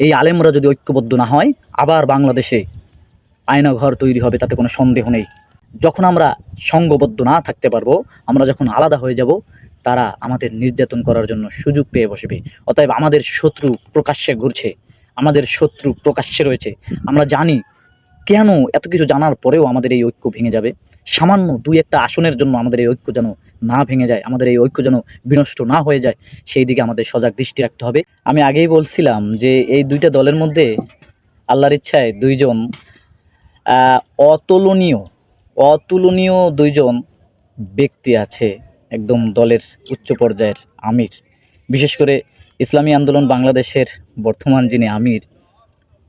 এই আলেমরা যদি ঐক্যবদ্ধ না হয়, আবার বাংলাদেশে আয়নাঘর তৈরি হবে, তাতে কোনো সন্দেহ নেই। যখন আমরা সংঘবদ্ধ না থাকতে পারবো, আমরা যখন আলাদা হয়ে যাব, তারা আমাদের নির্যাতন করার জন্য সুযোগ পেয়ে বসবে। অতএব আমাদের শত্রু প্রকাশ্যে ঘুরছে, আমাদের শত্রু প্রকাশ্যে রয়েছে। আমরা জানি কেন এত কিছু জানার পরেও আমাদের এই ঐক্য ভেঙে যাবে। সামান্য ২-১টা আসনের জন্য আমাদের এই ঐক্য যেন না ভেঙে যায়, আমাদের এই ঐক্য যেন বিনষ্ট না হয়ে যায়, সেই দিকে আমাদের সজাগ দৃষ্টি রাখতে হবে। আমি আগেই বলছিলাম যে এই ২টা দলের মধ্যে আল্লাহর ইচ্ছায় ২ জন অতুলনীয় অতুলনীয় ২ জন ব্যক্তি আছে, একদম দলের উচ্চ পর্যায়ের আমির। বিশেষ করে ইসলামী আন্দোলন বাংলাদেশের বর্তমান যিনি আমির,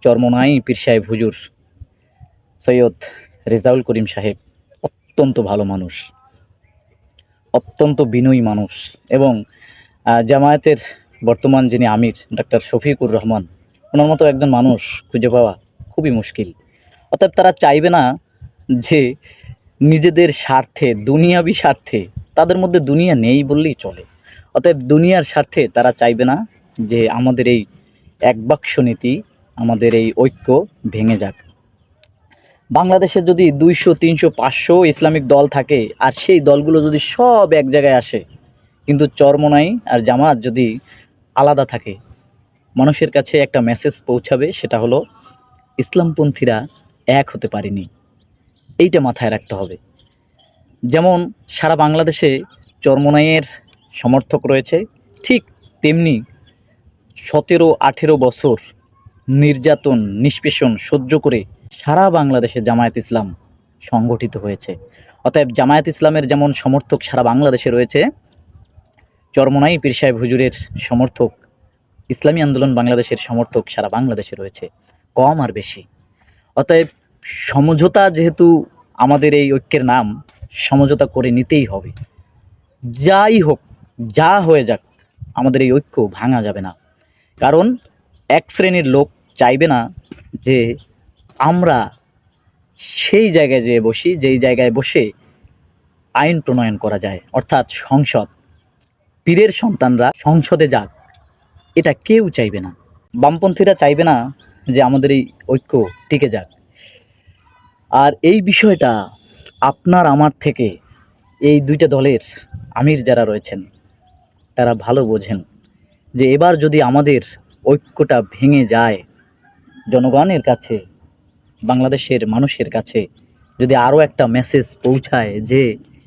চরমোনাই পীর সাহেব হুজুর সৈয়দ রেজাউল করিম সাহেব অত্যন্ত ভালো মানুষ, অত্যন্ত বিনয়ী মানুষ। এবং জামায়াতের বর্তমান যিনি আমির ডাক্তার শফিকুর রহমান, ওনার মতো একজন মানুষ খুঁজে পাওয়া খুবই মুশকিল। অতএব তারা চাইবে না যে নিজেদের স্বার্থে, দুনিয়াবি স্বার্থে, তাদের মধ্যে দুনিয়া নেই বললেই চলে, অতএব দুনিয়ার স্বার্থে তারা চাইবে না যে আমাদের এই একবাক্স নীতি, আমাদের এই ঐক্য ভেঙে যাক। বাংলাদেশে যদি ২০০, ৩০০, ৫০০ ইসলামিক দল থাকে, আর সেই দলগুলো যদি সব এক জায়গায় আসে, কিন্তু চরমোনাই আর জামাত যদি আলাদা থাকে, মানুষের কাছে একটা মেসেজ পৌঁছাবে, সেটা হলো ইসলামপন্থীরা এক হতে পারেনি। এইটা মাথায় রাখতে হবে। যেমন সারা বাংলাদেশে চরমোনাইয়ের সমর্থক রয়েছে, ঠিক তেমনি ১৭-১৮ বছর নির্যাতন নিষ্পেষণ সহ্য করে সারা বাংলাদেশে জামায়াত ইসলাম সংগঠিত হয়েছে। অতএব জামায়াত ইসলামের যেমন সমর্থক সারা বাংলাদেশে রয়েছে, চরমোনাই পীর সাহেব হুজুরের সমর্থক, ইসলামী আন্দোলন বাংলাদেশের সমর্থক সারা বাংলাদেশে রয়েছে, কম আর বেশি। অতএব সমঝোতা, যেহেতু আমাদের এই ঐক্যের নাম, সমঝোতা করে নিতেই হবে। যাই হোক, যা হয়ে যাক, আমাদের এই ঐক্য ভাঙা যাবে না। কারণ এক শ্রেণীর লোক চাইবে না যে আমরা সেই জায়গায় যেয়ে বসি, যেই জায়গায় বসে আইন প্রণয়ন করা যায়, অর্থাৎ সংসদ। পীরের সন্তানরা সংসদে যাক, এটা কেউ চাইবে না। বামপন্থীরা চাইবে না যে আমাদের এই ঐক্য টিকে যাক। আর এই বিষয়টা আপনার আমার থেকে এই ২টা দলের আমির যারা রয়েছেন, তারা ভালো বোঝেন যে এবার যদি আমাদের ঐক্যটা ভেঙে যায়, জনগণের কাছে, বাংলাদেশের মানুষের কাছে যদি আরও একটা মেসেজ পৌঁছায় যে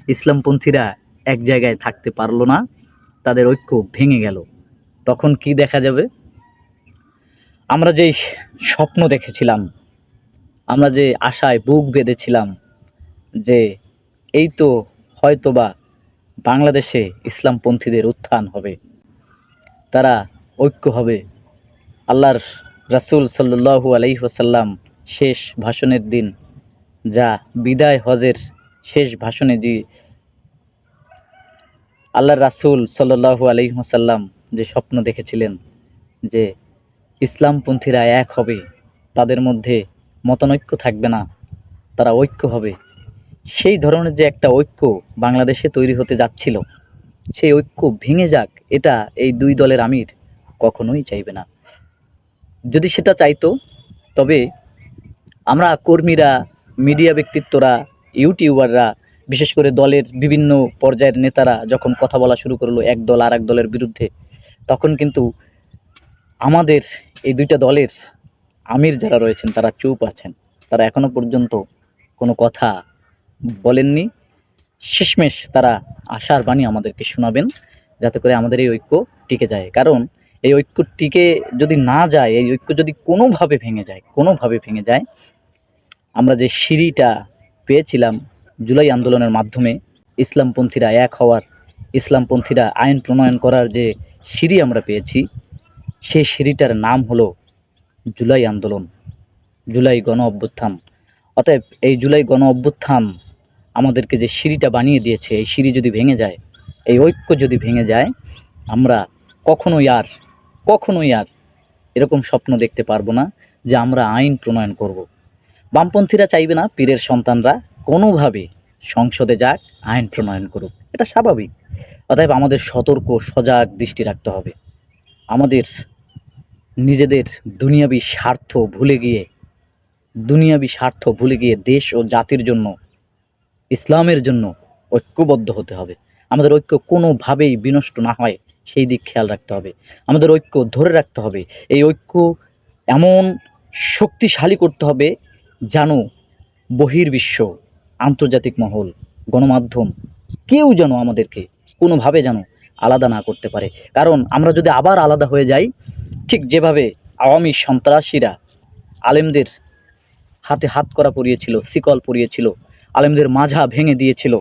ইসলামপন্থীরা এক জায়গায় থাকতে পারলো না, তাদের ঐক্য ভেঙে গেল, তখন কি দেখা যাবে? আমরা যেই স্বপ্ন দেখেছিলাম, আমরা যে আশায় বুক বেঁধেছিলাম যে এই তো হয়তোবা বাংলাদেশে ইসলামপন্থীদের উত্থান হবে, তারা ঐক্য হবে, আল্লাহর রাসূল সাল্লাল্লাহু আলাইহি ওয়াসাল্লাম শেষ ভাষণের দিন, যা বিদায় হজের শেষ ভাষণে যে আল্লাহর রাসূল সাল্লাল্লাহু আলাইহি ওয়াসাল্লাম যে স্বপ্ন দেখেছিলেন যে ইসলামপন্থীরা এক হবে, তাদের মধ্যে মতানৈক্য থাকবে না, তারা ঐক্য হবে, সেই ধরনের যে একটা ঐক্য বাংলাদেশে তৈরি হতে যাচ্ছিল, সেই ঐক্য ভেঙে যাক, এটা এই ২ দলের আমির কখনোই চাইবে না। যদি সেটা চাইতো, তবে আমরা কর্মীরা, মিডিয়া ব্যক্তিত্বরা, ইউটিউবাররা, বিশেষ করে দলের বিভিন্ন পর্যায়ের নেতারা যখন কথা বলা শুরু করলো এক দল আর এক দলের বিরুদ্ধে, তখন কিন্তু আমাদের এই ২টা দলের আমির যারা রয়েছেন তারা চুপ আছেন। তারা এখনো পর্যন্ত কোনো কথা বলেননি। শেষমেশ তারা আশার বাণী আমাদেরকে শোনাবেন, যাতে করে আমাদের এই ঐক্য টিকে যায়। কারণ এই ঐক্য টিকে যদি না যায়, এই ঐক্য যদি কোনোভাবে ভেঙে যায়, আমরা যে সিঁড়িটা পেয়েছিলাম জুলাই আন্দোলনের মাধ্যমে, ইসলামপন্থীরা এক হওয়ার, ইসলামপন্থীরা আইন প্রণয়ন করার যে সিঁড়ি আমরা পেয়েছি, সেই সিঁড়িটার নাম হলো জুলাই আন্দোলন, জুলাই গণ অভ্যুত্থান। অতএব এই জুলাই গণ অভ্যুত্থান আমাদেরকে যে সিঁড়িটা বানিয়ে দিয়েছে, এই সিঁড়ি যদি ভেঙে যায়, এই ঐক্য যদি ভেঙে যায়, আমরা কখনোই আর এরকম স্বপ্ন দেখতে পারবো না যে আমরা আইন প্রণয়ন করব। বামপন্থীরা চাইবে না পীরের সন্তানরা কোনোভাবে সংসদে যাক, আইন প্রণয়ন করুক, এটা স্বাভাবিক। অতএব আমাদের সতর্ক, সজাগ দৃষ্টি রাখতে হবে। আমাদের নিজেদের দুনিয়াবি স্বার্থ ভুলে গিয়ে দেশ ও জাতির জন্য, ইসলামের জন্য ঐক্যবদ্ধ হতে হবে। আমাদের ঐক্য কোনোভাবেই বিনষ্ট না হয় সেই দিক খেয়াল রাখতে হবে। আমাদের ঐক্য ধরে রাখতে হবে। এই ঐক্য এমন শক্তিশালী করতে হবে যেন বহির্বিশ্ব, আন্তর্জাতিক মহল, গণমাধ্যম কেউ যেন আমাদেরকে কোনোভাবে যেন আলাদা না করতে পারে। কারণ আমরা যদি আবার আলাদা হয়ে যাই, ঠিক যেভাবে আওয়ামী সন্ত্রাসীরা আলেমদের হাতে হাতকড়া পরিয়েছিল, শিকল পরিয়েছিল, আলেমদের মাজা ভেঙে দিয়েছিল,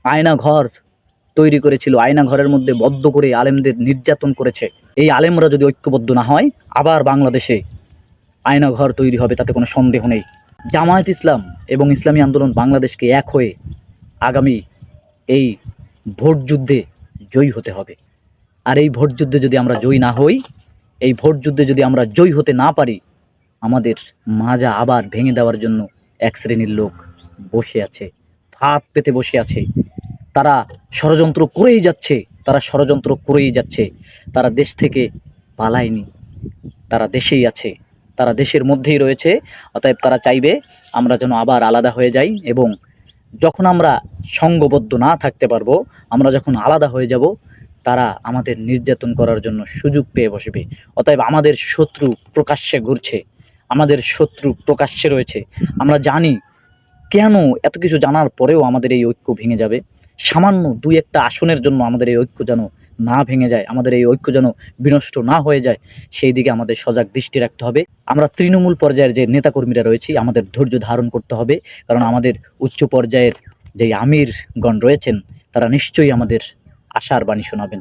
আয়না ঘর তৈরি করেছিল, আয়না ঘরের মধ্যে বদ্ধ করে আলেমদের নির্যাতন করেছে। এই আলেমরা যদি ঐক্যবদ্ধ না হয়, আবার বাংলাদেশে আয়না ঘর তৈরি হবে, তাতে কোনো সন্দেহ নেই। জামায়াত ইসলাম এবং ইসলামী আন্দোলন বাংলাদেশকে এক হয়ে আগামী এই ভোট যুদ্ধে জয়ী হতে হবে। আর এই ভোট যুদ্ধে যদি আমরা জয়ী না হই, এই ভোট যুদ্ধে যদি আমরা জয়ী হতে না পারি, আমাদের মাজা আবার ভেঙে দেওয়ার জন্য এক শ্রেণীর লোক বসে আছে, ফাঁদ পেতে বসে আছে। তারা ষড়যন্ত্র করেই যাচ্ছে। তারা দেশ থেকে পালায়নি, তারা দেশেই আছে, তারা দেশের মধ্যেই রয়েছে। অতএব তারা চাইবে আমরা যেন আবার আলাদা হয়ে যাই, এবং যখন আমরা সঙ্ঘবদ্ধ না থাকতে পারবো, আমরা যখন আলাদা হয়ে যাব, তারা আমাদের নির্যাতন করার জন্য সুযোগ পেয়ে বসবে। অতএব আমাদের শত্রু প্রকাশ্যে ঘুরছে, আমাদের শত্রু প্রকাশ্যে রয়েছে। আমরা জানি কেন এত কিছু জানার পরেও আমাদের এই ঐক্য ভেঙে যাবে। সামান্য ২-১টা আসনের জন্য আমাদের এই ঐক্য যেন না ভেঙে যায়, আমাদের এই ঐক্য যেন বিনষ্ট না হয়ে যায়, সেই দিকে আমাদের সজাগ দৃষ্টি রাখতে হবে। আমরা তৃণমূল পর্যায়ের যে নেতাকর্মীরা রয়েছি, আমাদের ধৈর্য ধারণ করতে হবে। কারণ আমাদের উচ্চ পর্যায়ের যেই আমিরগণ রয়েছেন, তারা নিশ্চয়ই আমাদের আশার বাণী শোনাবেন।